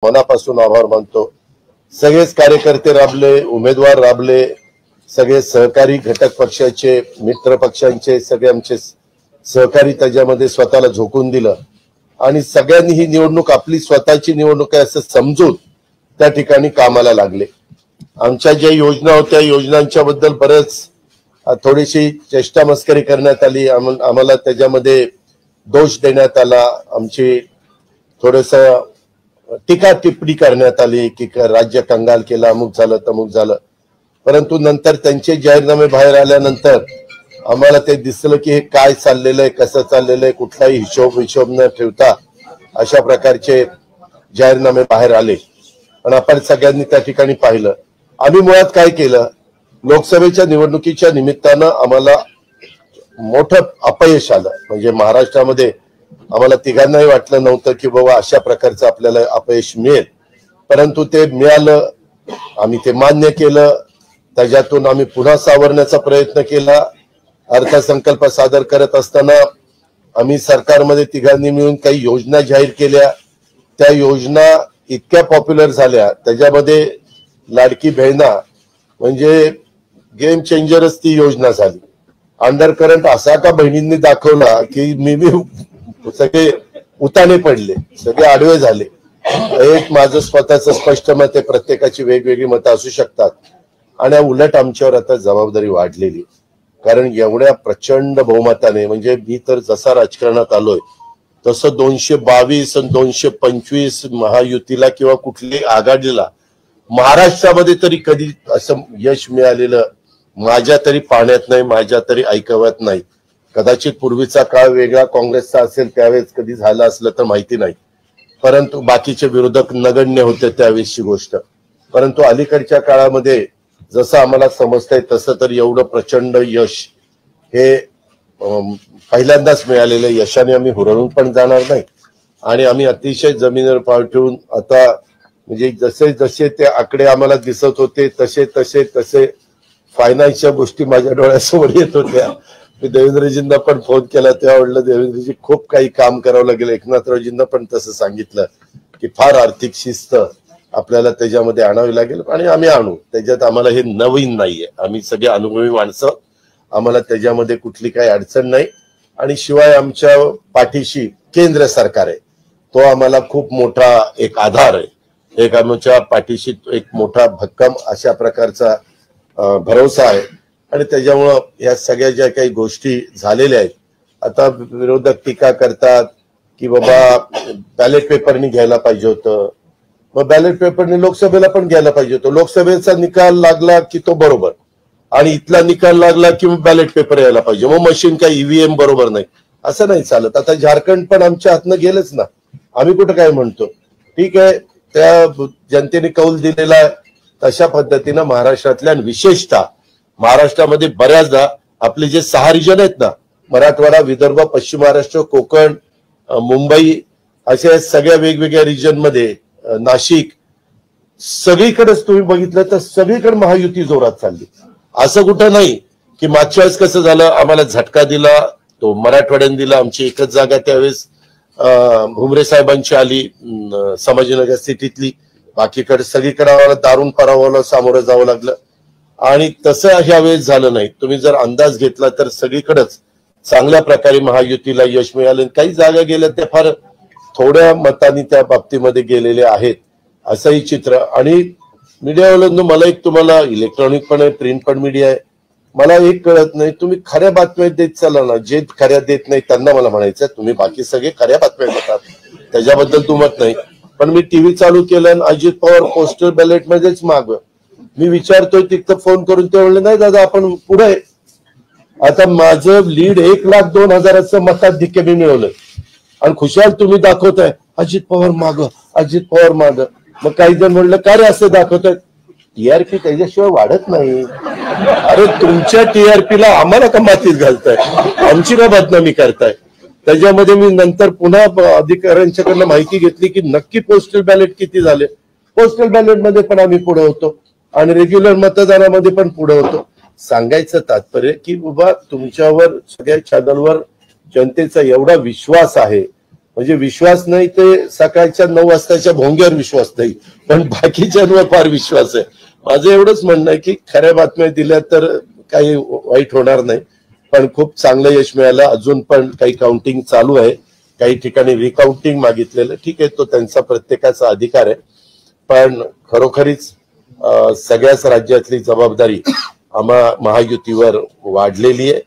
मनापासून आभार मानतो। सगळेच कार्यकर्ते राबले, उमेदवार राबले, सगळे सहकारी घटक पक्षाचे, मित्र पक्षांचे सगळे आमचे सहकारी त्याच्यामध्ये स्वतःला झोकून दिलं आणि सगळ्यांनी ही निवडणूक आपली स्वतःची निवडणूक आहे असं समजून त्या ठिकाणी कामाला लागले। आमच्या ज्या योजना होत्या योजनांच्या बद्दल बरेच थोडीशी चेष्टा मस्करी करण्यात आली, आम्हाला त्याच्यामध्ये दोष देण्यात आला, आमची थोडस टीका टिप्पणी करण्यात आली की राज्य कंगाल केला, अमुक झालं तमुक झालं। परंतु नंतर त्यांचे जाहीरनामे बाहेर आल्यानंतर आम्हाला ते दिसलं की हे काय चाललेलं आहे, कसं चाललेलं आहे, कुठलाही हिशोब न ठेवता अशा प्रकारचे जाहीरनामे बाहेर आले। पण आपण सगळ्यांनी त्या ठिकाणी पाहिलं आम्ही मुळात काय केलं, लोकसभेच्या निवडणुकीच्या निमित्तानं आम्हाला मोठं अपयश आलं। म्हणजे महाराष्ट्रामध्ये आम्हाला तिघांनाही वाटलं नव्हतं की बाबा अशा प्रकारचं आपल्याला अपयश मिळेल, परंतु ते मिळालं, आम्ही ते मान्य केलं, त्याच्यातून आम्ही पुन्हा सावरण्याचा प्रयत्न केला। अर्थसंकल्प सादर करत असताना आम्ही सरकारमध्ये तिघांनी मिळून काही योजना जाहीर केल्या, त्या योजना इतक्या पॉप्युलर झाल्या, त्याच्यामध्ये लाडकी बहिणा म्हणजे गेम चेंजरच ती योजना झाली। अंडर करंट असा का बहिणींनी दाखवला की मी सगळे उताने पडले, सगळे आडवे झाले। एक माझं स्वतःचं स्पष्ट मत आहे, प्रत्येकाची वेगवेगळी मतं असू शकतात आणि उलट आमच्यावर आता जबाबदारी वाढलेली, कारण एवढ्या प्रचंड बहुमताने, म्हणजे मी तर जसा राजकारणात आलोय तसं 222 आणि 225 महायुतीला किंवा कुठल्याही आघाडीला महाराष्ट्रामध्ये तरी कधी असं यश मिळालेलं माझ्या तरी पाहण्यात नाही, माझ्या तरी ऐकवत नाही। कदाचित पूर्वीचा काळ वेगळा काँग्रेसचा असेल त्यावेळेस कधी झालं असलं तर माहिती नाही, परंतु बाकीचे विरोधक नगण्य होते त्यावेळेसची गोष्ट। परंतु अलीकडच्या काळामध्ये जसं आम्हाला समजतंय तसं तर एवढं प्रचंड यश हे पहिल्यांदाच मिळालेलं यशाने आम्ही हुरळून पण जाणार नाही आणि आम्ही अतिशय जमिनीवर पाय ठेवून आता म्हणजे जसे जसे ते आकडे आम्हाला दिसत होते तसे तसे तसे फायनान्सच्या गोष्टी माझ्या डोळ्यासमोर येत होत्या। मी देवेंद्रजींना पण फोन केला तेव्हा म्हटलं देवेंद्रजी खूप काही काम करावं लागेल, एकनाथरावजींना पण तसं सांगितलं की फार आर्थिक शिस्त आपल्याला त्याच्यामध्ये आणावी लागेल आणि आम्ही आणू, त्याच्यात आम्हाला हे नवीन नाहीये, आम्ही सगळे अनुभवी माणसं, आम्हाला त्याच्यामध्ये कुठली काही अडचण नाही आणि शिवाय आमच्या पाठीशी केंद्र सरकार आहे, तो आम्हाला खूप मोठा एक आधार आहे, एक आमच्या पाठीशी एक मोठा भक्कम अशा प्रकारचा भरोसा आहे आणि त्याच्यामुळं या सगळ्या ज्या काही गोष्टी झालेल्या आहेत, आता विरोधक टीका करतात की बाबा बॅलेट पेपरनी घ्यायला पाहिजे होतं, मग बॅलेट पेपरने लोकसभेला पण घ्यायला पाहिजे होतं, लोकसभेचा निकाल लागला की तो बरोबर आणि इथला निकाल लागला की बॅलेट पेपर यायला पाहिजे, मग मशीन काही ईव्हीएम बरोबर नाही, असं नाही चालत। आता झारखंड पण आमच्या हातनं गेलंच ना, आम्ही कुठं काय म्हणतो, ठीक आहे त्या जनतेने कौल दिलेला आहे तशा पद्धतीनं महाराष्ट्रातल्या विशेषतः महाराष्ट्रामध्ये बऱ्याचदा आपले जे 6 रिजन आहेत ना, मराठवाडा, विदर्भ, पश्चिम महाराष्ट्र, कोकण, मुंबई, अशा सगळ्या वेगवेगळ्या रिजन मध्ये, नाशिक, सगळीकडेच तुम्ही बघितलं तर सगळीकडे महायुती जोरात चालली। असं कुठं नाही की मागच्या वेळेस कसं झालं, आम्हाला झटका दिला तो मराठवाड्याने दिला, आमची एकच जागा त्यावेळेस भुमरे साहेबांची आली संभाजीनगर सिटीतली, बाकीकडे सगळीकडे आम्हाला दारुण पराभवाला सामोरं जावं लागलं आणि तसं ह्या वेळेस झालं नाही। तुम्ही जर अंदाज घेतला तर सगळीकडेच चांगल्या प्रकारे महायुतीला यश मिळालं, काही जागा गेल्या त्या फार थोड्या मतांनी त्या बाबतीमध्ये गेलेले आहेत असंही चित्र। आणि मीडियावाल्यांना मला एक, तुम्हाला इलेक्ट्रॉनिक पण आहे, प्रिंट पण मीडिया आहे, मला एक कळत नाही, तुम्ही खऱ्या बातम्या देत चाला ना, जे खऱ्या देत नाही त्यांना मला म्हणायचं तुम्ही बाकी सगळे खऱ्या बातम्या देतात त्याच्याबद्दल दुमत नाही, पण मी टीव्ही चालू केलं आणि अजित पवार पोस्टल बॅलेट मध्येच माग, मी विचारतोय तिथं फोन करून, ते म्हणले नाही दादा आपण पुढे, आता माझं लीड 1,02,000 मताधिक्य मी मिळवलं आणि खुशाल तुम्ही दाखवताय अजित पवार माग, अजित पवार माग। मग काही जण म्हणलं का रे असं दाखवतायत, टीआरपी त्याच्याशिवाय वाढत नाही, अरे तुमच्या टीआरपीला आम्हाला का मातीत घालताय, आमची का बदनामी करताय। त्याच्यामध्ये मी नंतर पुन्हा अधिकाऱ्यांच्याकडनं माहिती घेतली की नक्की पोस्टल बॅलेट किती झाले, पोस्टल बॅलेट मध्ये पण आम्ही पुढे होतो आणि रेग्युलर मतदानामध्ये पण पुढे होतो। सांगायचं तात्पर्य की बाबा तुमच्यावर सगळ्या चॅनलवर जनतेचा एवढा विश्वास आहे, म्हणजे विश्वास नाही ते सकाळच्या 9 वाजताच्या भोंग्यावर विश्वास नाही, पण बाकीच्यांवर फार विश्वास आहे. माझं एवढंच म्हणणं आहे की खऱ्या बातम्या दिल्या तर काही वाईट होणार नाही, पण खूप चांगलं यश मिळालं. अजून पण काही काउंटिंग चालू आहे, काही ठिकाणी रिकाउंटिंग मागितलेलं, ठीक आहे, तो त्यांचा प्रत्येकाचा अधिकार आहे. पण खरोखरीच सगळ्याच राज्यातली जबाबदारी आम्हा महायुतीवर वाढलेली आहे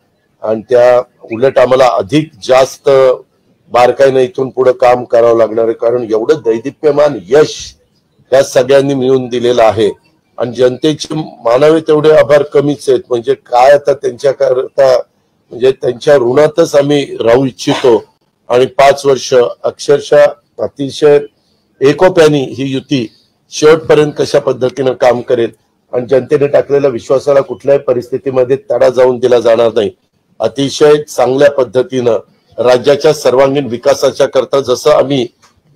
आणि त्या उलट आम्हाला अधिक जास्त बारकाईनं इथून पुढे काम करावं लागणार आहे, कारण एवढं दैदिप्यमान यश या सगळ्यांनी मिळून दिलेलं आहे आणि जनतेचे मानावे तेवढे आभार कमीच आहेत. म्हणजे काय आता त्यांच्याकरता, म्हणजे त्यांच्या ऋणातच आम्ही राहू इच्छितो आणि 5 वर्ष अक्षरशः अतिशय एकोप्याने ही युती शेवटपर्यंत कशा पद्धतीनं काम करेल आणि जनतेने टाकलेल्या विश्वासाला कुठल्याही परिस्थितीमध्ये तडा जाऊन दिला जाणार नाही. अतिशय चांगल्या पद्धतीनं राज्याच्या सर्वांगीण विकासाच्या करता जसं आम्ही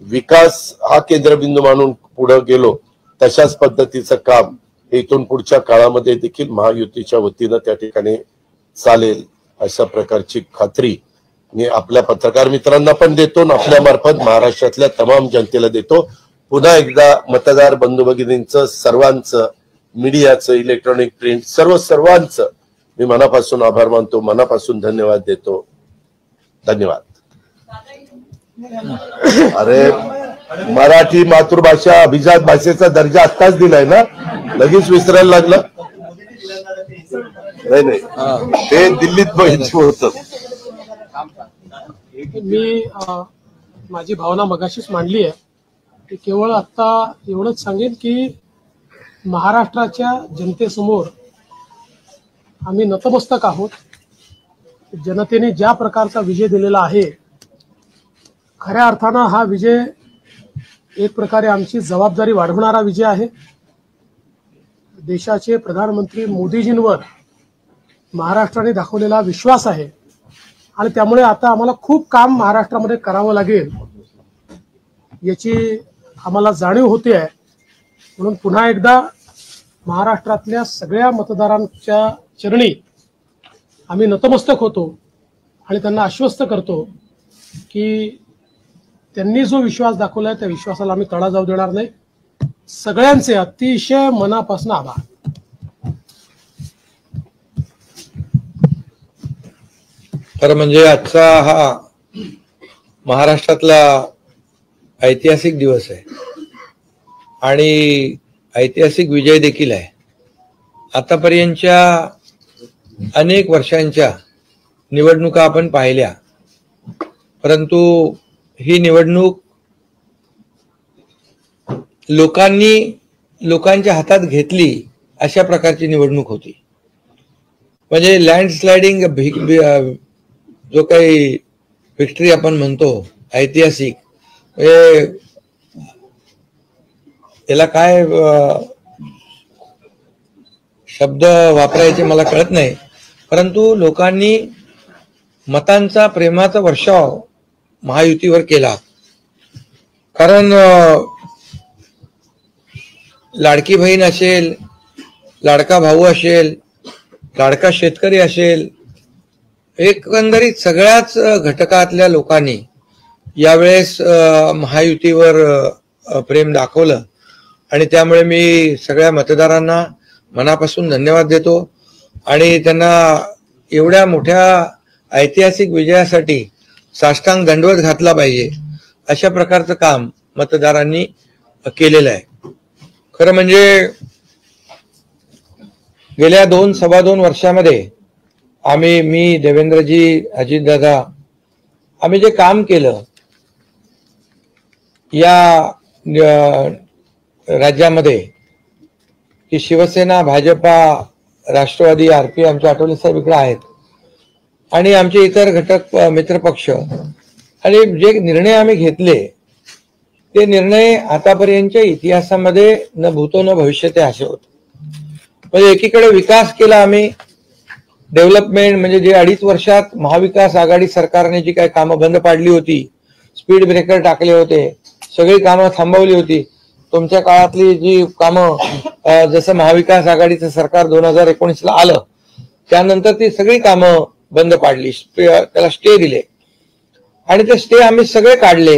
विकास हा केंद्रबिंदू मानून पुढे गेलो, तशाच पद्धतीचं काम इथून पुढच्या काळामध्ये देखील महायुतीच्या वतीनं त्या ठिकाणी चालेल, अशा प्रकारची खात्री मी आपल्या पत्रकार मित्रांना पण देतो आणि आपल्या मार्फत महाराष्ट्रातल्या तमाम जनतेला देतो. पुन्हा एकदा मतदार बंधू भगिनींचं, सर्वांचं, मीडियाचं, इलेक्ट्रॉनिक प्रिंट सर्वांचं मी मनापासून आभार मानतो, मनापासून धन्यवाद देतो. धन्यवाद. अरे मराठी मातृभाषा अभिजात भाषेचा दर्जा आत्ताच दिलाय ना, लगेच विसरायला लागलं? नाही, ते दिल्लीत बघितलं होतं. मी माझी भावना मगाशीच मांडली आहे की केवळ आता एवढंच सांगेन की महाराष्ट्राच्या जनतेसमोर आम्ही नतमस्तक आहोत. जनतेने ज्या प्रकारचा विजय दिलेला आहे, खऱ्या अर्थानं हा विजय एक प्रकारे आमची जबाबदारी वाढवणारा विजय आहे. देशाचे प्रधानमंत्री मोदीजींवर महाराष्ट्राने दाखवलेला विश्वास आहे आणि त्यामुळे आता आम्हाला खूप काम महाराष्ट्रामध्ये करावं लागेल याची आम्हाला जाणीव होते आहे. म्हणून पुन्हा एकदा महाराष्ट्रातल्या सगळ्या मतदारांच्या चरणी आम्ही नतमस्तक होतो आणि त्यांना आश्वस्त करतो की त्यांनी जो विश्वास दाखवलाय त्या विश्वासाला आम्ही तडा जाऊ देणार नाही. सगळ्यांचे अतिशय मनापासून आभार. खरं म्हणजे आजचा हा महाराष्ट्रातला ऐतिहासिक दिवस आहे आणि ऐतिहासिक विजय देखील आहे. आतापर्यंतच्या अनेक वर्षांच्या निवडणुका आपण पाहिल्या, परंतु ही निवडणूक लोकांच्या हातात घेतली अशा प्रकारची निवडणूक होती. म्हणजे लँडस्लाइडिंग जो काही विक्ट्री आपण म्हणतो ऐतिहासिक, याला काय शब्द वापरायचे मला कळत नाही, परंतु लोकांनी मतांचा, प्रेमाचा वर्षाव महायुतीवर केला. कारण लाडकी बहीण असेल, लाडका भाऊ असेल, लाडका शेतकरी असेल, एकंदरीत सगळ्याच घटकातल्या लोकांनी यावेळेस महायुतीवर प्रेम दाखवलं आणि त्यामुळे मी सगळ्या मतदारांना मनापासून धन्यवाद देतो आणि त्यांना एवढ्या मोठ्या ऐतिहासिक विजयासाठी साष्टांग दंडवत घातला पाहिजे अशा प्रकारचं काम मतदारांनी केलेलं आहे. खरं म्हणजे गेल्या 2-2.25 वर्षामध्ये मी, देवेंद्रजी, अजितदादा, आम्ही जे काम केलं या राज्यामध्ये की शिवसेना, भाजपा, राष्ट्रवादी, आरपी, आमचे आठवले साहेब इकडे आहेत आणि आमचे इतर घटक मित्रपक्ष, आणि जे निर्णय आम्ही घेतले ते निर्णय आतापर्यंतच्या इतिहासामध्ये न भूतो न भविष्यते असे होते. म्हणजे एकीकडे विकास केला आम्ही, डेव्हलपमेंट, म्हणजे जे 2.5 वर्षात महाविकास आघाडी सरकारने जी काही कामं बंद पाडली होती, स्पीड ब्रेकर टाकले होते, सगळी कामं थांबवली होती. तुमच्या काळातली जी कामं, जसं महाविकास आघाडीचं सरकार 2019ला आलं त्यानंतर ती सगळी कामं बंद पाडली, त्याला स्टे दिले आणि ते स्टे आम्ही सगळे काढले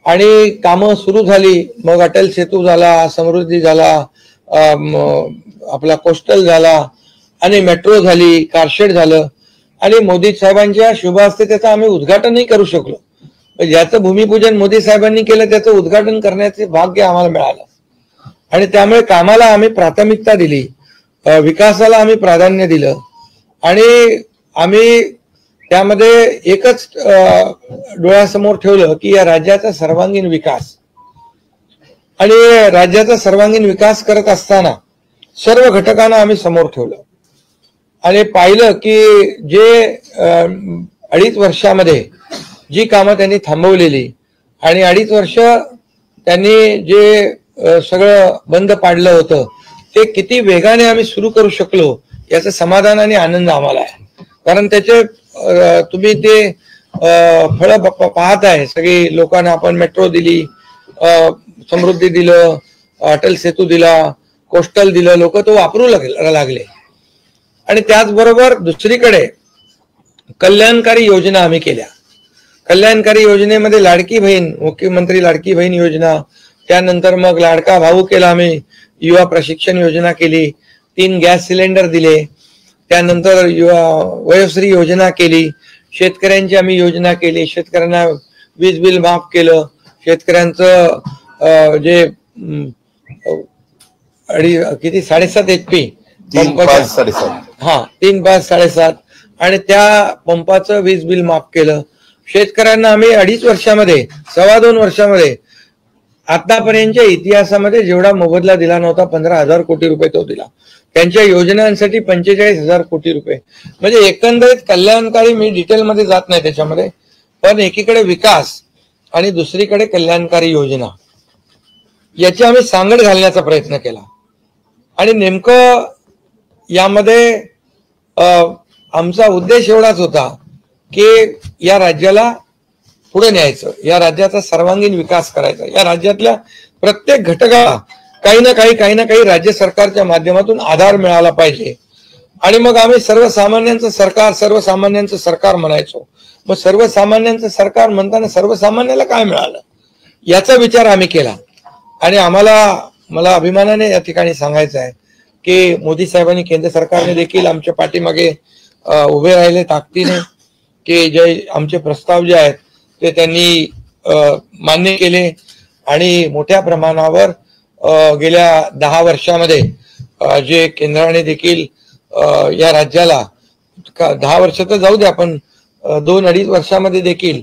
आणि कामं सुरू झाली. मग अटल सेतू झाला, समृद्धी झाला, आपला कोस्टल झाला आणि मेट्रो झाली, कारशेड झालं आणि मोदी साहेबांच्या शुभ हस्ते त्याचं आम्ही उद्घाटनही करू शकलो. ज्याचं भूमिपूजन मोदी साहेबांनी केलं त्याचं उद्घाटन करण्याचे भाग्य आम्हाला मिळालं आणि त्यामुळे कामाला आम्ही प्राथमिकता दिली, विकासाला आम्ही प्राधान्य दिलं आणि आम्ही त्यामध्ये एकच डोळ्यासमोर ठेवलं की या राज्याचा सर्वांगीण विकास. आणि राज्याचा सर्वांगीण विकास करत असताना सर्व घटकांना आम्ही समोर ठेवलं आणि पाहिलं की जे 2.5 वर्षामध्ये जी कामं त्यांनी थांबवलेली आणि 2.5 वर्ष त्यांनी जे सगळं बंद पाडलं होतं ते किती वेगाने आम्ही सुरू करू शकलो याचं समाधान आणि आनंद आम्हाला आहे. कारण त्याचे तुम्ही ते फळं पाहत आहे. सगळी लोकांना आपण मेट्रो दिली, समृद्धी दिलं, अटल सेतू दिला, कोस्टल दिलं, लोक तो वापरू लागले. आणि त्याचबरोबर दुसरीकडे कल्याणकारी योजना आम्ही केल्या. कल्याणकारी योजनेमध्ये लाडकी बहीण, मुख्यमंत्री लाडकी बहीण योजना, त्यानंतर मग लाडका भाऊ केला आम्ही, युवा प्रशिक्षण योजना केली, 3 गॅस सिलेंडर दिले, त्यानंतर युवा वयोश्री योजना केली, शेतकऱ्यांची आम्ही योजना केली, शेतकऱ्यांना वीज बिल माफ केलं, शेतकऱ्यांचं जे किती 7.5 HP 3, 5, 7.5 आणि त्या पंपाचं वीज बिल माफ केलं. शेतकऱ्यांना आम्ही 2.5 वर्षामध्ये 2.25 वर्षामध्ये आतापर्यंतच्या इतिहासामध्ये जेवढा मोबदला दिला नव्हता 15,000 कोटी रुपये तो दिला. त्यांच्या योजनांसाठी 45,000 कोटी रुपये. म्हणजे एकंदरीत कल्याणकारी, मी डिटेलमध्ये जात नाही त्याच्यामध्ये, पण एकीकडे विकास आणि दुसरीकडे कल्याणकारी योजना याची आम्ही सांगड घालण्याचा प्रयत्न केला. आणि नेमकं यामध्ये आमचा उद्देश एवढाच होता की या राज्याला पुढे न्यायचं, या राज्याचा सर्वांगीण विकास करायचा, या राज्यातल्या प्रत्येक घटकाला काही ना काही राज्य सरकारच्या माध्यमातून आधार मिळाला पाहिजे. आणि मग आम्ही सर्वसामान्यांचं सरकार म्हणायचो. मग सर्वसामान्यांचं सरकार म्हणताना सर्वसामान्याला काय मिळालं याचा विचार आम्ही केला. आणि मला अभिमानाने या ठिकाणी सांगायचं आहे की मोदी साहेबांनी, केंद्र सरकारने देखील आमच्या पाठीमागे उभे राहिले ताकदीने, की जे आमचे प्रस्ताव जे आहेत ते त्यांनी मान्य केले आणि मोठ्या प्रमाणावर गेल्या 10 वर्षामध्ये जे केंद्राने देखील या राज्याला 10 वर्ष तर जाऊ द्या, पण 2-2.5 वर्षामध्ये देखील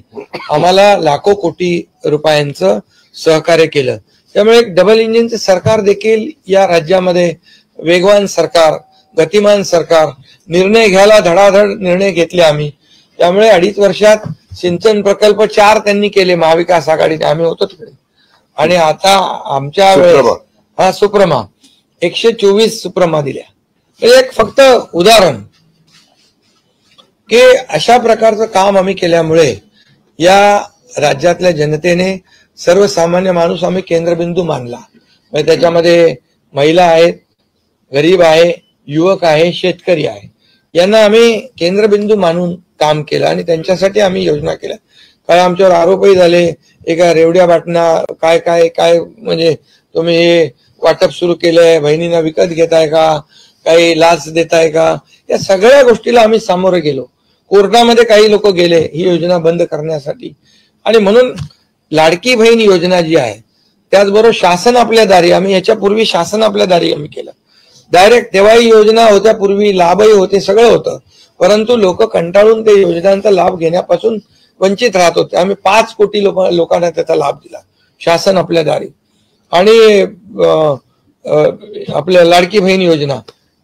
आम्हाला लाखो कोटी रुपयांचं सहकार्य केलं. त्यामुळे एक डबल इंजिनचं सरकार देखील या राज्यामध्ये, वेगवान सरकार, गतिमान सरकार, निर्णय घ्यायला धडाधड निर्णय घेतले आम्ही. त्यामुळे 2.5 वर्षात सिंचन प्रकल्प 4 त्यांनी केले महाविकास आघाडीने, आम्ही होतो तिकडे. आणि आता आमच्या वेळेस सुप्रमा 124 सुप्रमा दिल्या. एक फक्त उदाहरण की अशा प्रकारचं काम आम्ही केल्यामुळे या राज्यातल्या जनतेने, सर्वसामान्य माणूस आम्ही केंद्रबिंदू मानला. म्हणजे त्याच्यामध्ये महिला आहेत, गरीब आहे, युवक आहे, शेतकरी आहे, यांना आम्ही केंद्रबिंदू मानून काम केलं आणि त्यांच्यासाठी आम्ही योजना केल्या. काय आमच्यावर आरोपही झाले, एका रेवड्या बाटणा काय काय काय, म्हणजे तुम्ही हे वाटप सुरू केलंय, बहिणींना विकत घेताय का, काही लाच देताय का, या सगळ्या गोष्टीला आम्ही सामोरे गेलो. कोर्टामध्ये काही लोक गेले ही योजना बंद करण्यासाठी. आणि म्हणून लाडकी बहीण योजना जी आहे, त्याचबरोबर शासन आपल्या दारी, आम्ही याच्यापूर्वी शासन आपल्या दारी आम्ही केलं. डायरेक्ट तेव्हाही योजना होत्या, पूर्वी लाभही होते, सगळं होतं, परंतु लोक कंटाळून ते योजनांचा लाभ घेण्यापासून वंचित राहत होते. आम्ही 5 कोटी लोकांना त्याचा लाभ दिला, शासन आपल्या दारी. आणि आपल्या लाडकी बहीण योजना,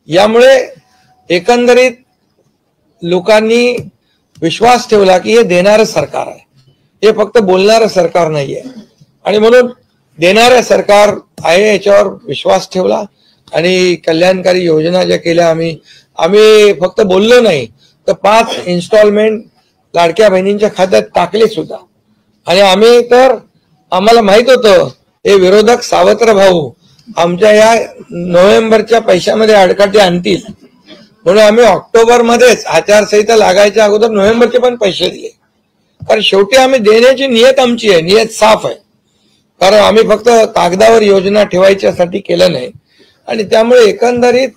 यामुळे एकंदरीत लोकांनी विश्वास ठेवला की हे देणारं सरकार आहे, हे फक्त बोलणारं सरकार नाहीये. आणि म्हणून देणारं सरकार आहे याच्यावर विश्वास ठेवला आणि कल्याणकारी योजना ज्या केल्या आम्ही फक्त बोललो नाही, तर 5 इन्स्टॉलमेंट लाडक्या बहिणींच्या खात्यात टाकले सुद्धा. आणि आम्हाला माहित होतं हे विरोधक सावत्र भाऊ आमच्या या नोव्हेंबरच्या पैशामध्ये अडकाटे आणतील, म्हणून आम्ही ऑक्टोबर मध्येच आचारसंहिता लागायच्या अगोदर नोव्हेंबरचे पण पैसे दिले. कारण शेवटी आम्ही देण्याची नियत आमची आहे, नियत साफ आहे. कारण आम्ही फक्त कागदावर योजना ठेवायच्यासाठी केलं नाही. आणि त्यामुळे एकंदरीत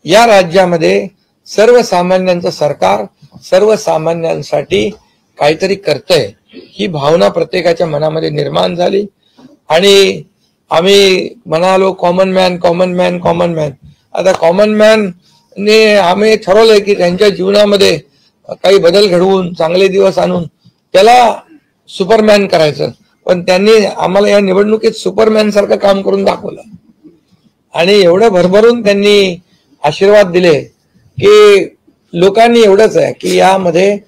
या राज्यामध्ये सर्वसामान्यांचं सरकार सर्वसामान्यांसाठी काहीतरी करतंय ही भावना प्रत्येकाच्या मनामध्ये निर्माण झाली. आणि आम्ही म्हणालो common man common man common man. आता कॉमन मॅन ने आम्ही ठरवलंय की त्यांच्या जीवनामध्ये काही बदल घडवून चांगले दिवस आणून त्याला सुपरमॅन करायचं. पण त्यांनी आम्हाला या निवडणुकीत सुपरमॅन सारखं काम करून दाखवलं आणि एवढं भरभरून त्यांनी आशीर्वाद दिले की लोकांनी एवढंच आहे की यामध्ये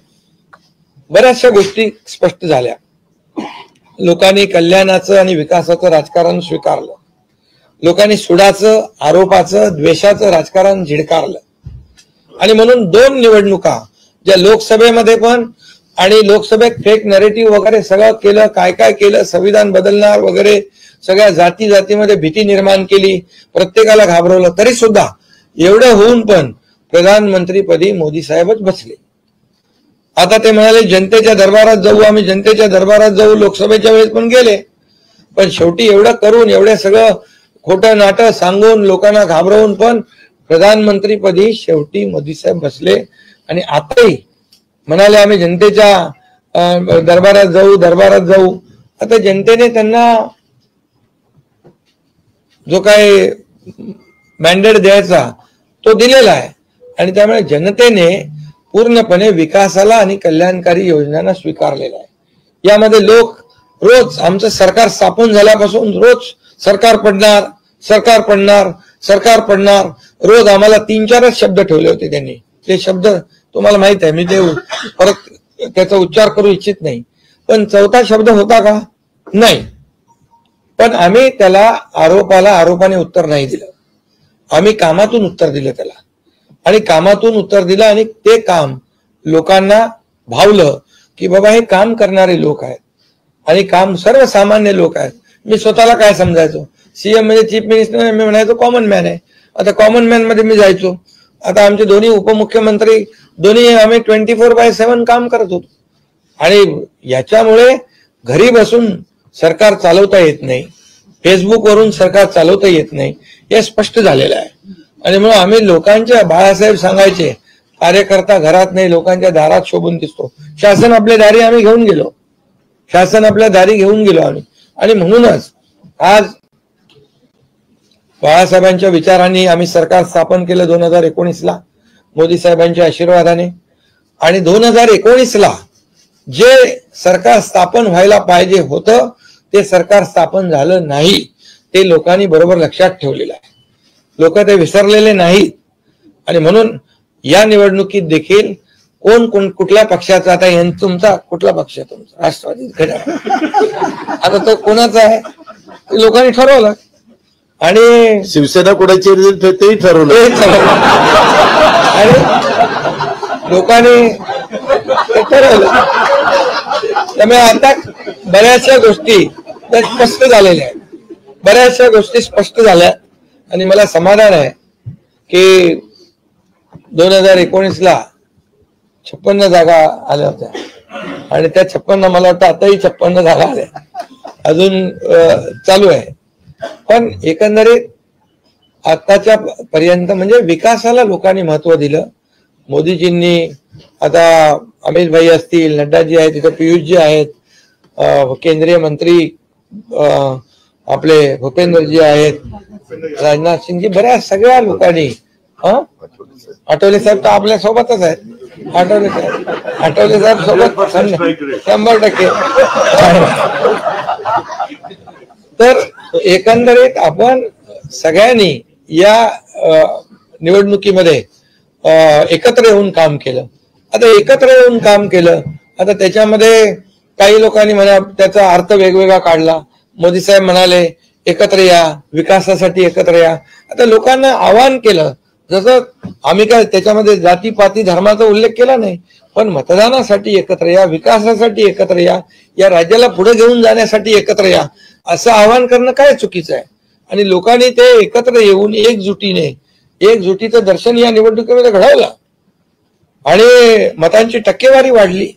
बऱ्याचशा गोष्टी स्पष्ट झाल्या. लोकांनी कल्याणाचं आणि विकासाचं राजकारण स्वीकारलं. लोकांनी सुडाचं आरोपाचं द्वेषाचं राजकारण झिडकारलं. आणि म्हणून 2 निवडणुका ज्या लोकसभेमध्ये पण आणि लोकसभेत फेक नरेटिव्ह वगैरे सगळं केलं, काय काय केलं, संविधान बदलणार वगैरे सगळ्या जाती जातीमध्ये भीती निर्माण केली, प्रत्येकाला घाबरवलं. तरी सुद्धा एवढं होऊन पण प्रधानमंत्रीपदी मोदी साहेबच बसले. आता ते म्हणाले जनतेच्या दरबारात जाऊ, आम्ही जनतेच्या दरबारात जाऊ. लोकसभेच्या वेळेस पण गेले, पण शेवटी एवढं करून एवढं सगळं खोटं नाटं सांगून लोकांना घाबरवून पण प्रधानमंत्रीपदी शेवटी मोदी साहेब बसले. आणि आताही म्हणाले आम्ही जनतेच्या दरबारात जाऊ. आता जनतेने त्यांना जो काय मॅन्डेट द्यायचा तो दिलेला आहे. आणि त्यामुळे जनतेने पूर्णपणे विकासाला आणि कल्याणकारी योजनांना स्वीकारलेला आहे. यामध्ये लोक रोज आमचं सरकार स्थापन झाल्यापासून रोज सरकार पडणार सरकार पडणार सरकार पडणार रोज आम्हाला 3-4 शब्द ठेवले होते त्यांनी. ते शब्द तुम्हाला माहित आहे, मी ते परत त्याचा उच्चार करू इच्छित नाही. पण 4था शब्द होता का? नाही. पण आम्ही त्याला आरोपाने उत्तर नाही दिलं. आम्ही कामातून उत्तर दिलं त्याला. आणि कामातून उत्तर दिलं आणि ते काम लोकांना भावलं की बाबा हे काम करणारे लोक आहेत आणि काम सर्वसामान्य लोक आहेत. मी स्वतःला काय समजायचो, सीएम म्हणजे चीफ मिनिस्टर, मी म्हणायचो कॉमन मॅन आहे. आता कॉमन मॅन मध्ये मी जायचो. आता आमचे दोन्ही उपमुख्यमंत्री दोन्ही आम्ही 24/7 काम करत होतो. आणि याच्यामुळे घरी बसून सरकार चालवता येत नाही, फेसबुकवरून सरकार चालवता येत नाही, हे स्पष्ट झालेलं आहे. आणि म्हणून आम्ही लोकांच्या, बाळासाहेब सांगायचे, कार्यकर्ता घरात नाही लोकांच्या दारात शोभून दिसतो. शासन आपल्या दारी आम्ही घेऊन गेलो, शासन आपल्या दारी घेऊन गेलो आम्ही. आणि म्हणूनच आज बाळासाहेबांच्या विचारांनी आम्ही सरकार स्थापन केलं 2019ला मोदी साहेबांच्या आशीर्वादाने. आणि 2019ला जे सरकार स्थापन व्हायला पाहिजे होतं ते सरकार स्थापन झालं नाही. ते लोकांनी बरोबर लक्षात ठेवलेलं आहे. लोक ते विसरलेले नाहीत. आणि म्हणून या निवडणुकीत देखील कोण कुठल्या पक्षाचा, आता तुमचा कुठला पक्ष आहे? तुमचा राष्ट्रवादी घड्याळ. आता तो कोणाचा आहे ते लोकांनी ठरवलं. आणि शिवसेना कोणाची तेही ठरवलं. आणि लोकांनी ते ठरवलं. त्यामुळे आता बऱ्याचशा गोष्टी स्पष्ट झालेल्या आहेत, बऱ्याचशा गोष्टी स्पष्ट झाल्या. आणि मला समाधान आहे की 2019ला 56 जागा आल्या होत्या आणि त्या 56 मला वाटतं आताही 56 जागा आल्या, अजून चालू आहे. पण एकंदरीत आताच्या पर्यंत म्हणजे विकासाला लोकांनी महत्व दिलं. मोदीजींनी, आता अमित भाई असतील, नड्डाजी आहेत, तिथे पियुषजी आहेत, केंद्रीय मंत्री आपले भूपेंद्रजी आहेत, राजनाथ सिंगजी, बऱ्याच सगळ्या लोकांनी, आठवले साहेब तर आपल्या सोबतच आहेत, आठवले साहेब सोबत 100%. तर एकंदरीत आपण सगळ्यांनी या निवडणुकीमध्ये एकत्र येऊन काम केलं. आता एकत्र येऊन काम केलं, आता त्याच्यामध्ये काही लोकांनी म्हणा त्याचा अर्थ वेगवेगळा काढला. मोदी साहेब म्हणाले एकत्र या, विकासासाठी एकत्र या. आता लोकांना आवाहन केलं, जसं आम्ही काय त्याच्यामध्ये जातीपाती धर्माचा उल्लेख केला नाही, पण मतदानासाठी एकत्र या, विकासासाठी एकत्र या, या राज्याला पुढे घेऊन जाण्यासाठी एकत्र या, असं आवाहन करणं काय चुकीचं आहे. आणि लोकांनी ते एकत्र येऊन एकजुटीचं दर्शन या निवडणुकीमध्ये घडवलं आणि मतांची टक्केवारी वाढली.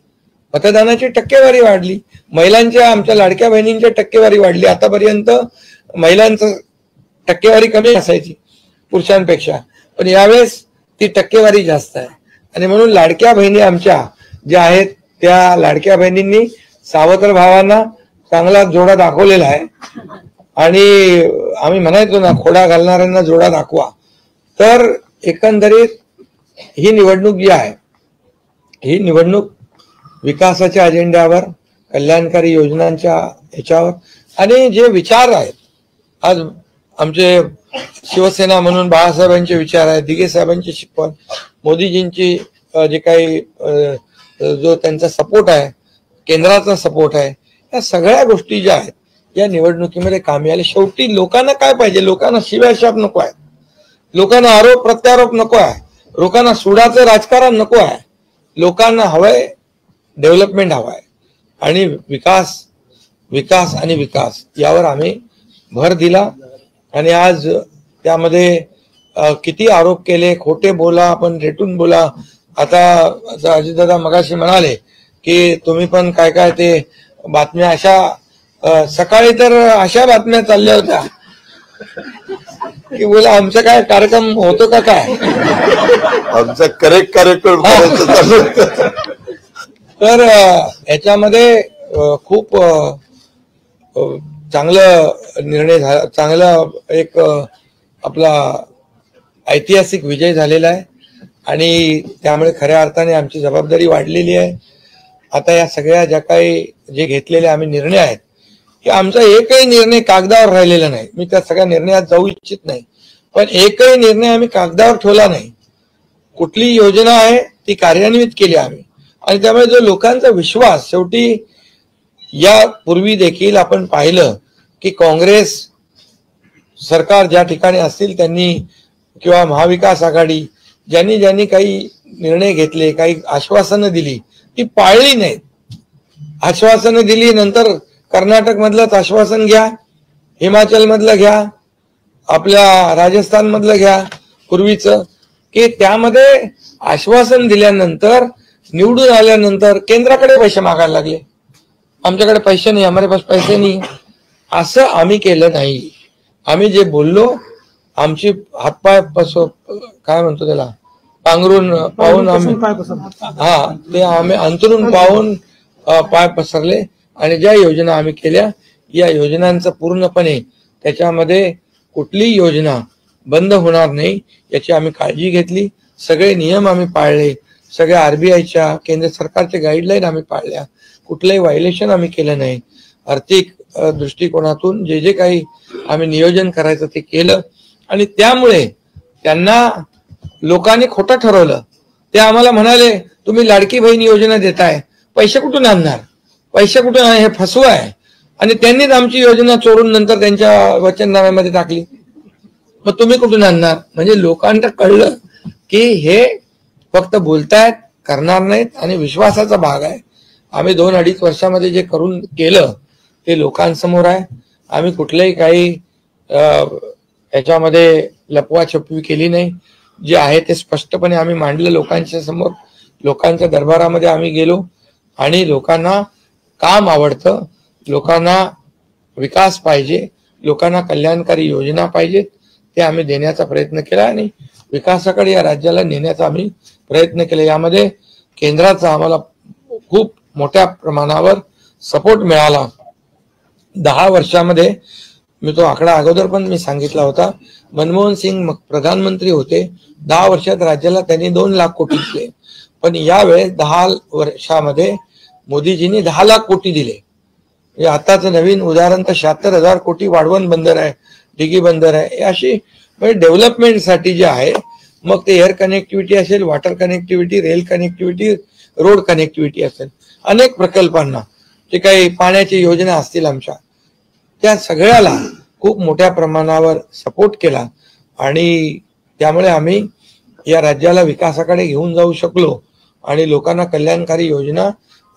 मतदानाची टक्केवारी वाढली, महिलांच्या आमच्या लाडक्या बहिणींची टक्केवारी वाढली. आतापर्यंत महिलांचं टक्केवारी कमी असायची पुरुषांपेक्षा, पण यावेळेस ती टक्केवारी जास्त आहे. आणि म्हणून लाडक्या बहिणी आमच्या ज्या आहेत त्या लाडक्या बहिणींनी सावत्र भावांना चांगला जोडा दाखवलेला आहे. आणि आम्ही म्हणायचो ना, खोडा घालणाऱ्यांना जोडा दाखवा. तर एकंदरीत ही निवडणूक जी आहे, ही निवडणूक विकासाच्या अजेंड्यावर, कल्याणकारी योजनांच्या ह्याच्यावर आणि जे विचार आहेत, आज आमचे शिवसेना म्हणून बाळासाहेबांचे विचार आहेत, दिघे साहेबांची शिकवण, मोदीजींची जे काही जो त्यांचा सपोर्ट आहे, केंद्राचा सपोर्ट आहे, या सगळ्या गोष्टी ज्या आहेत या निवडणुकीमध्ये कामी आले. शेवटी लोकांना काय पाहिजे? लोकांना शिव्याशाप नको आहे, लोकांना आरोप प्रत्यारोप नको आहे, लोकांना सुडाचं राजकारण नको आहे. लोकांना हवंय डेव्हलपमेंट हवाय आणि विकास, विकास आणि विकास यावर आम्ही भर दिला. आणि आज त्यामध्ये किती आरोप केले, खोटे बोला, आपण रेटून बोला. आता अजितदादा मगाशी म्हणाले की तुम्ही पण काय काय ते बातम्या अशा, सकाळी तर अशा बातम्या चालल्या होत्या की बोला आमचा काय कार्यक्रम होतो का काय, आमचा करेक्ट कार्यक्रम. तर याच्यामध्ये खूप चांगलं निर्णय झाला, चांगला एक आपला ऐतिहासिक विजय झालेला आहे. आणि त्यामुळे खऱ्या अर्थाने आमची जबाबदारी वाढलेली आहे. आता या सगळ्या ज्या काही जे घेतलेले आम्ही निर्णय आहेत, की आमचा एकही निर्णय कागदावर राहिलेला नाही. मी त्या सगळ्या निर्णयात जाऊ इच्छित नाही, पण एकही निर्णय आम्ही कागदावर ठेवला नाही. कुठली योजना आहे ती कार्यान्वित केली आम्ही. आणि त्यामुळे जो लोकांचा विश्वास, शेवटी यापूर्वी देखील आपण पाहिलं की काँग्रेस सरकार ज्या ठिकाणी असतील त्यांनी किंवा महाविकास आघाडी ज्यांनी ज्यांनी काही निर्णय घेतले, काही आश्वासनं दिली, ती पाळली नाहीत. आश्वासनं दिली, नंतर कर्नाटक मधलंच आश्वासन घ्या, हिमाचल मधलं घ्या, आपल्या राजस्थान मधलं घ्या पूर्वीचं, की त्यामध्ये आश्वासन दिल्यानंतर निवडून आल्यानंतर केंद्राकडे पैसे मागायला लागले. आमच्याकडे पैसे नाही, हमारे पास पैसे नाही. असं आम्ही केलं नाही. आम्ही जे बोललो, आमची हातपाय काय म्हणतो त्याला, पांघरून पाहून आम्ही, ते आम्ही अंतरून पाहून पाय पसरले. आणि ज्या योजना आम्ही केल्या, या योजनांचं पूर्णपणे त्याच्यामध्ये कुठलीही योजना बंद होणार नाही याची आम्ही काळजी घेतली. सगळे नियम आम्ही पाळले, सगळ्या आरबीआयच्या, केंद्र सरकारच्या गाईडलाईन आम्ही पाळल्या, कुठलंही व्हायलेशन आम्ही केलं नाही. आर्थिक दृष्टिकोनातून जे जे काही आम्ही नियोजन करायचं ते केलं. आणि त्यामुळे त्यांना लोकांनी खोटं ठरवलं. ते आम्हाला म्हणाले तुम्ही लाडकी बहीण योजना देताय, पैसे कुठून आणणार, पैसे कुठून, हे फसवा आहे. आणि त्यांनीच आमची योजना चोरून नंतर त्यांच्या वचननाम्यामध्ये टाकली. मग तुम्ही कुठून आणणार? म्हणजे लोकांना कळलं की हे फक्त बोलतायत, करणार नाहीत. आणि विश्वासाचा भाग आहे. आम्ही 2-2.5 वर्षामध्ये जे करून केलं ते लोकांसमोर आहे. आम्ही कुठल्याही काही याच्यामध्ये लपवाछपवी केली नाही. जे आहे ते स्पष्टपणे आम्ही मांडलं लोकांच्या समोर. लोकांच्या दरबारामध्ये आम्ही गेलो आणि लोकांना काम आवडतं, लोकांना विकास पाहिजे, लोकांना कल्याणकारी योजना पाहिजेत, ते आम्ही देण्याचा प्रयत्न केला आणि विकासाकडे या राज्याला नेण्याचा आम्ही प्रयत्न केला. यामध्ये केंद्राचा आम्हाला खूप मोठ्या प्रमाणावर सपोर्ट मिळाला. 10 वर्षामध्ये, मी तो आकडा अगोदर पण मी सांगितला होता, मनमोहन सिंग प्रधानमंत्री होते, 10 वर्षात राज्याला त्यांनी 2 लाख कोटी दिले. पण यावेळेस 10 वर्षामध्ये मोदीजींनी 10 लाख कोटी दिले. आताच नवीन उदाहरण तर 76,000 कोटी वाढवण बंदर आहे, डिगी बंदर आहे. अशी म्हणजे डेव्हलपमेंटसाठी जे आहे, मग ते एअर कनेक्टिव्हिटी असेल, water connectivity, rail connectivity, road connectivity असेल, अनेक प्रकल्पांना, जे काही पाण्याची योजना असतील आमच्या, त्या सगळ्याला खूप मोठ्या प्रमाणावर सपोर्ट केला. आणि त्यामुळे आम्ही या राज्याला विकासाकडे घेऊन जाऊ शकलो आणि लोकांना कल्याणकारी योजना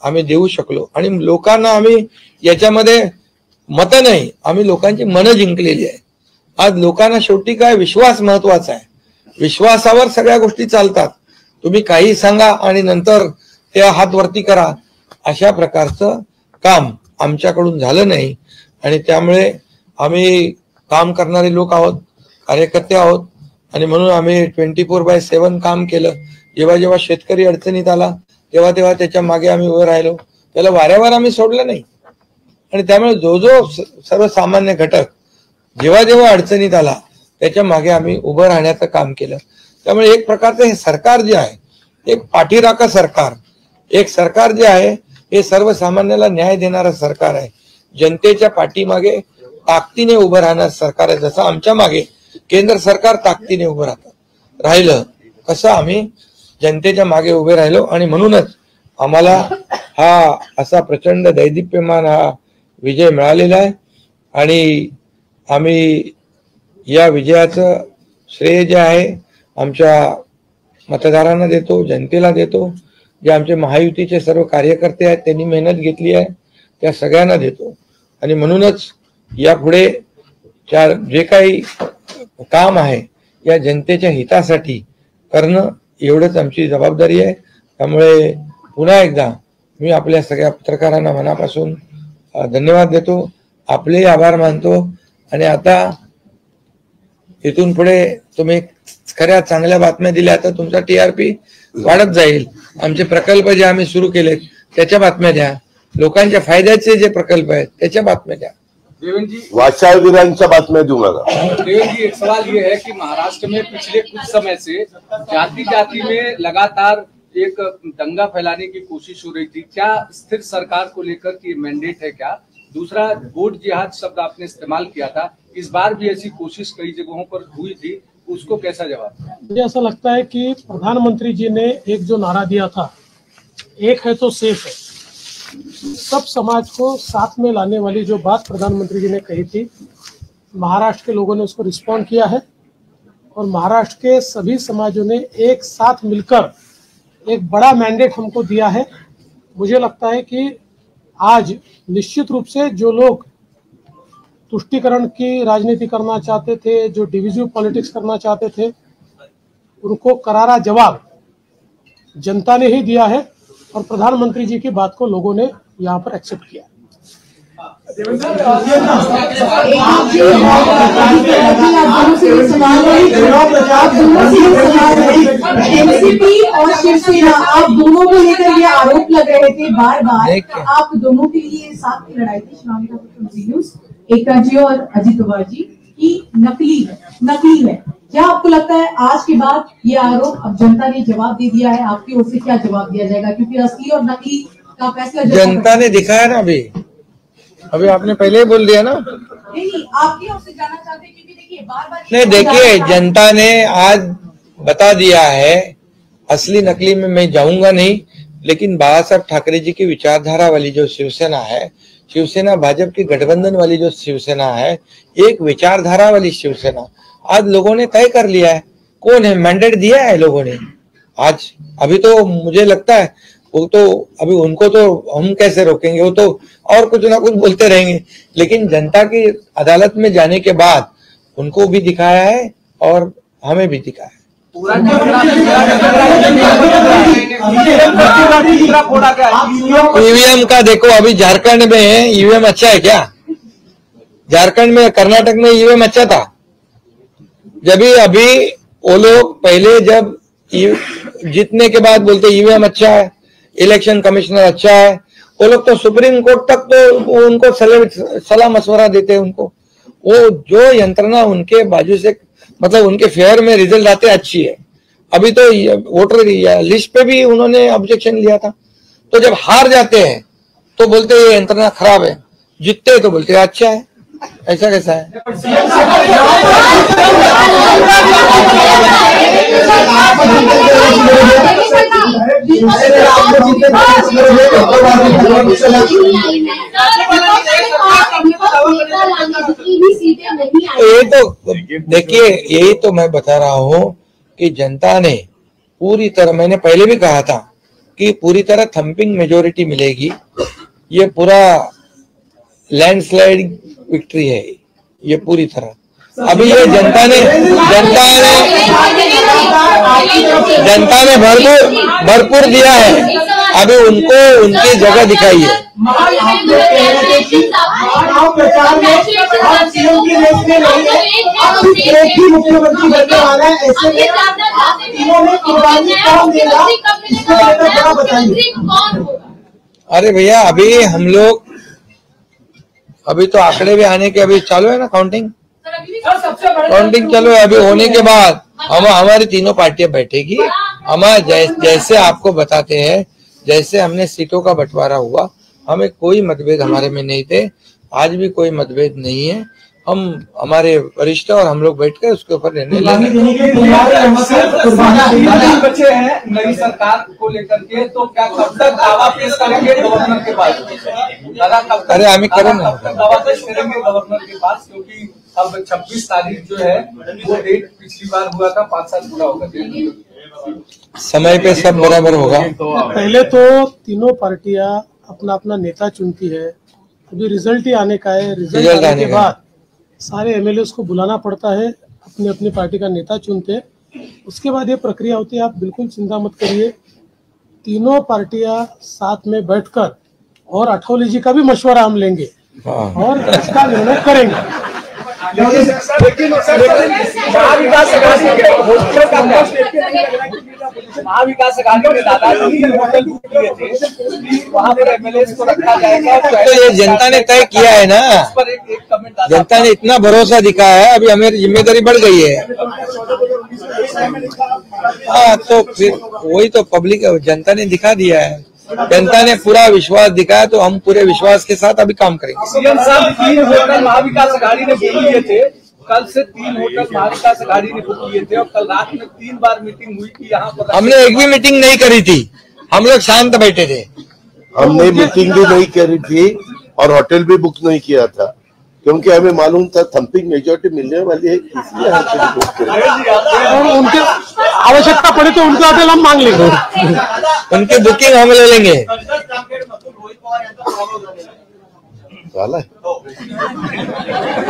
आम्ही देऊ शकलो. आणि लोकांना आम्ही याच्यामध्ये मतं नाही, आम्ही लोकांची मनं जिंकलेली आहे. आज लोकांना शेवटी काय, विश्वास महत्वाचा आहे. विश्वासावर सगळ्या गोष्टी चालतात. तुम्ही काही सांगा आणि नंतर ते हात वरती करा, अशा प्रकारचं काम आमच्याकडून झालं नाही आणि त्यामुळे आम्ही काम करणारे लोक आहोत, कार्यकर्ते आहोत आणि म्हणून आम्ही 24/7 काम केलं. जेव्हा जेव्हा शेतकरी अडचणीत आला तेव्हा तेव्हा त्याच्या मागे आम्ही उभे राहिलो, त्याला वाऱ्यावर आम्ही सोडलं नाही. आणि त्यामुळे जो जो सर्वसामान्य घटक जेव्हा जेव्हा अडचणीत आला त्याच्या मागे आम्ही उभं राहण्याचं काम केलं. त्यामुळे एक प्रकारचं हे सरकार जे आहे, एक पाठीराखा सरकार, एक सरकार जे आहे हे सर्वसामान्याला न्याय देणारं सरकार आहे. जनतेच्या पाठीमागे ताकदीने उभं राहणारं सरकार आहे. जसं आमच्या मागे केंद्र सरकार ताकदीने उभं राहिलं कसं आम्ही जनतेच्या मागे उभे राहिलो आणि म्हणूनच आम्हाला हा असा प्रचंड दैदिप्यमान हा विजय मिळालेला आहे. आणि आम्ही या विजयाचं श्रेय जे आहे आमच्या मतदारांना देतो, जनतेला देतो. जे आमचे महायुतीचे सर्व कार्यकर्ते आहेत त्यांनी मेहनत घेतली आहे त्या सगळ्यांना देतो. आणि म्हणूनच यापुढे जे काही काम आहे या जनतेच्या हितासाठी करणं एवढंच आमची जबाबदारी आहे. त्यामुळे पुन्हा एकदा मी आपल्या सगळ्या पत्रकारांना मनापासून धन्यवाद देतो, आपले आभार मानतो. आणि आता इथून पुढे तुम्ही खऱ्या चांगल्या बातम्या दिल्या तर तुमचा TRP वाढत जाईल. आमचे प्रकल्प जे आम्ही सुरू केलेत त्याच्या बातम्या द्या, लोकांच्या फायद्याचे जे प्रकल्प आहेत त्याच्या बातम्या द्या. देवेंद्र जी, वाचाळवीरांच्या बातम्या देऊ नका. देवेंद्र जी, एक सवाल ये है कि महाराष्ट्र में पिछले कुछ समय से जाति जाति में लगातार एक दंगा फैलाने की कोशिश हो रही थी. क्या स्थिर सरकार को लेकर की मैंडेट है क्या? दूसरा, वोट जिहाद शब्द आपने इस्तेमाल किया था, इस बार भी ऐसी कोशिश कई जगहों पर हुई थी, उसको कैसा जवाब? मुझे ऐसा लगता है कि प्रधानमंत्री जी ने एक जो नारा दिया था, एक है तो सेफ है, सब समाज को साथ में लाने वाली जो बात प्रधानमंत्री जी ने कही थी, महाराष्ट्र के लोगों ने उसको रिस्पॉन्ड किया है और महाराष्ट्र के सभी समाजों ने एक साथ मिलकर एक बड़ा मैंडेट हमको दिया है. मुझे लगता है कि आज निश्चित रूप से जो लोग तुष्टीकरण की राजनीति करना चाहते थे, जो डिविजिव पॉलिटिक्स करना चाहते थे, उनको करारा जवाब जनता ने ही दिया है और प्रधानमंत्री जी की बात को लोगों ने यहाँ पर एक्सेप्ट किया. एनसीपी और शिवसेना, आप दोनों को लेकर ये आरोप लग रहे थे बार बार, आप दोनों के लिए साथ की लड़ाई थी शिवानी ठाकुर, एकता जी और अजित पवार जी की नकली है. क्या आपको लगता है आज के बाद ये आरोप अब जनता ने जवाब दे दिया है, आपकी ओर से क्या जवाब दिया जाएगा? क्योंकि असली और नकली का फैसला जनता ने दिखाया ना. अभी आपने पहले ही बोल दिया ना. नहीं, आपकी ओर से जाना चाहते हैं क्योंकि देखिए बार नहीं, देखिए जनता ने आज बता दिया है. असली नकली में मैं जाऊंगा नहीं, लेकिन बाला साहब ठाकरे जी की विचारधारा वाली जो शिवसेना है, शिवसेना भाजपा की गठबंधन वाली जो शिवसेना है, एक विचारधारा वाली शिवसेना आज लोगों ने तय कर लिया है. कौन है, मैंडेट दिया है लोगों ने आज. अभी तो मुझे लगता है वो तो अभी उनको तो हम कैसे रोकेंगे, वो तो और कुछ ना कुछ बोलते रहेंगे. लेकिन जनता की अदालत में जाने के बाद उनको भी दिखाया है और हमें भी दिखाया है. ईवीएम का देखो, अभी झारखंड में है ईवीएम अच्छा है क्या? झारखंड में, कर्नाटक में ईवीएम अच्छा था. जब अभी वो लोग पहले जब जीतने के बाद बोलते ईवीएम अच्छा है, इलेक्शन कमिश्नर अच्छा है, वो लोग तो सुप्रीम कोर्ट तक तो उनको सलाह मशवरा देते हैं. उनको वो जो यंत्रणा उनके बाजू से, मतलब उनके फेयर में रिजल्ट आते अच्छी है. अभी तो वोटर लिस्ट पे भी उन्होंने ऑब्जेक्शन लिया था. तो जब हार जाते हैं तो बोलते ये यंत्रणा खराब है, जीतते तो बोलते अच्छा है. ऐसा कैसा है? ये तो देखिए, यही तो मैं बता रहा हूँ कि जनता ने पूरी तरह, मैंने पहले भी कहा था कि पूरी तरह थंपिंग मेजोरिटी मिलेगी. ये पूरा लैंडस्लाइड विक्ट्री है ये पूरी तरह. अभी ये जनता ने जनता ने भरपूर दिया है, अभी उनको उनकी जगह दिखाई है। मुख्यमंत्री बनने वाला है, ऐसे में इन्होंने कुर्बानी कौन देगा, इसको बड़ा बताइए। अरे भैया, अभी हम लोग अभी तो आंकड़े भी आने के अभी चालू है ना, काउंटिंग चालू है। अभी होने के बाद हमारी तीनों पार्टियां बैठेगी। हम जैसे आपको बताते हैं, जैसे हमने सीटों का बंटवारा हुआ, हमें कोई मतभेद हमारे में नहीं थे, आज भी कोई मतभेद नहीं है। हम हमारे वरिष्ठ और हम लोग बैठकर उसके ऊपर निर्णय लेंगे। बच्चे हैं नई सरकार को लेकर के, तो क्या कब तक दावा पेश करेंगे गवर्नर के पास? अरे हम करेंगे दावा पेश करेंगे गवर्नर के पास, क्योंकि अब 26 तारीख जो है वो डेट पिछली बार हुआ था, 5 साल पूरा होगा, समय पे सब बराबर होगा। पहले तो तीनों पार्टियां अपना अपना नेता चुनती है, अभी रिजल्ट ही आने का है। रिजल्ट आने के बाद सारे एमएलए को बुलाना पड़ता है, अपनी अपनी पार्टी का नेता चुनते, उसके बाद ये प्रक्रिया होती है। आप बिल्कुल चिंता मत करिए, तीनों पार्टियां साथ में बैठकर और अठौली जी का भी मशवरा हम लेंगे और इसका निर्णय करेंगे। महाविकास अघाड़ी में दादाजी होटल बुक किए थे, वहाँ पर एमएलए को रखा जाएगा। तो ये जनता ने तय किया है ना, इस पर एक कमेंट, जनता ने इतना भरोसा दिखाया है, अभी हमारी जिम्मेदारी बढ़ गई है। हाँ, तो फिर वही तो पब्लिक जनता ने दिखा दिया है, जनता ने पूरा विश्वास दिखाया, तो हम पूरे विश्वास के साथ अभी काम करेंगे। सीएम साहब 3 होटल महाविकास अघाड़ी ने बुक किए थे, कल से 3 होटल महाविकास अघाड़ी ने बुक किए थे और कल रात में 3 बार मीटिंग हुई थी यहाँ पर। हमने एक भी मीटिंग नहीं करी थी, हम लोग शांत बैठे थे। हमने मीटिंग भी नहीं करी थी और होटल भी बुक नहीं किया था, क्योंकि हमें मालूम था थम्पिंग मेजोरिटी मिलने वाली है, इसलिए हम बुक करें। और उनके आवश्यकता पड़े तो उनका होटल हम मांग लेंगे, उनकी बुकिंग हम ले लेंगे।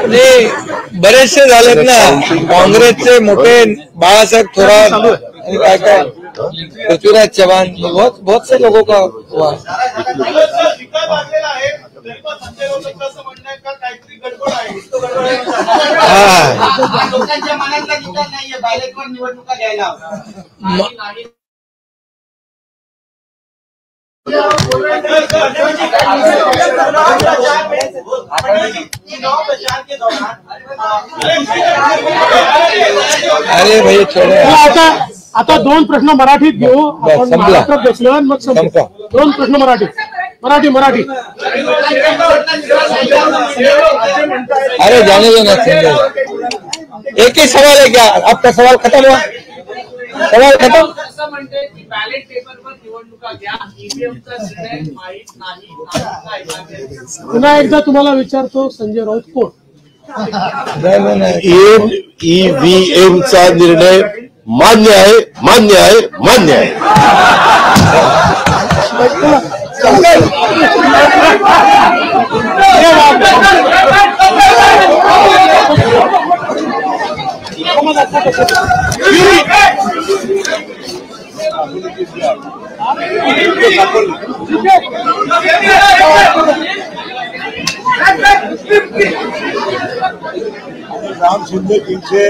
नाही, बरेचसे झालेत ना, काँग्रेसचे मोठे बाळासाहेब थोरात आणि काय काय पृथ्वीराज चव्हाण, बहुत से लोगों का हुआ। लोकांच्या मनातला विचार नाहीये, बॅलेटवर निवडणुका घ्यायला। अरे भाई छोड़ो, आता 2 प्रश्न मराठीत घेऊ आपण, महाराष्ट्रात बसलो मग संपला। 2 प्रश्न मराठी। अरे जाने दो ना संजय, एक ही सवाल है क्या? आपका सवाल खत्म हुआ? सवाल खत्म? बॅलेट पेपरवर निवडणुका घ्या, ईव्हीएमचा निर्णय माहीत नाही। पुन्हा एकदा तुम्हाला विचारतो, संजय राऊत कोण? ईव्हीएमचा निर्णय मान्य आहे, मान्य आहे, मान्य आहे। राम शिंदे पीछे